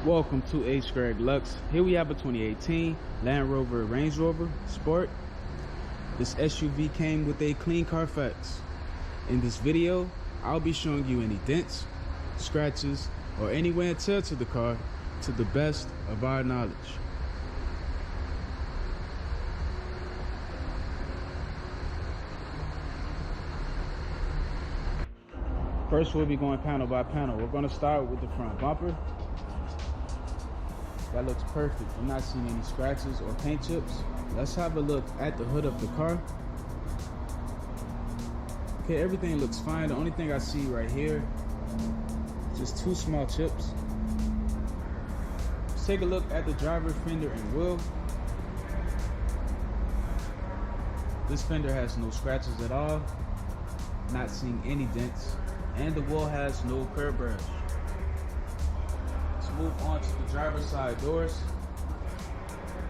Welcome to hgreglux. Here we have a 2018 Land Rover Range Rover Sport. This SUV came with a clean carfax. In this video, I'll be showing you any dents, scratches, or any wear and tear to the car to the best of our knowledge. First, we'll be going panel by panel. We're going to start with the front bumper. That looks perfect. I'm not seeing any scratches or paint chips. Let's have a look at the hood of the car. Okay, everything looks fine. The only thing I see right here is just two small chips. Let's take a look at the driver fender and wheel. This fender has no scratches at all. Not seeing any dents. And the wheel has no curb brush. Let's move on to the driver's side doors.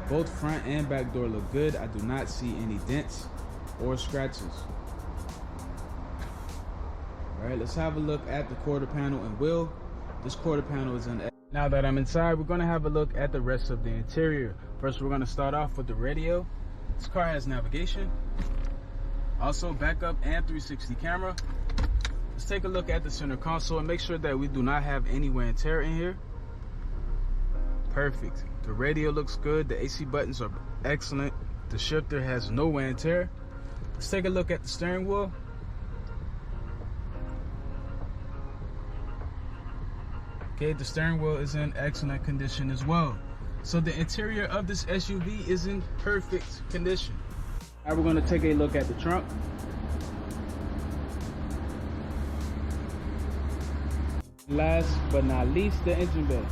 Both front and back door look good. I do not see any dents or scratches. Alright, let's have a look at the quarter panel and wheel. This quarter panel is in. Now that I'm inside, we're going to have a look at the rest of the interior. First, we're going to start off with the radio. This car has navigation, also backup and 360 camera. Let's take a look at the center console and make sure that we do not have any wear and tear in here. Perfect. The radio looks good. The AC buttons are excellent. The shifter has no wear and tear. Let's take a look at the steering wheel. Okay, the steering wheel is in excellent condition as well. So the interior of this SUV is in perfect condition. Now we're going to take a look at the trunk. Last but not least, the engine bay.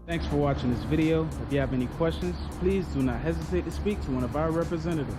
Thanks for watching this video. If you have any questions, please do not hesitate to speak to one of our representatives.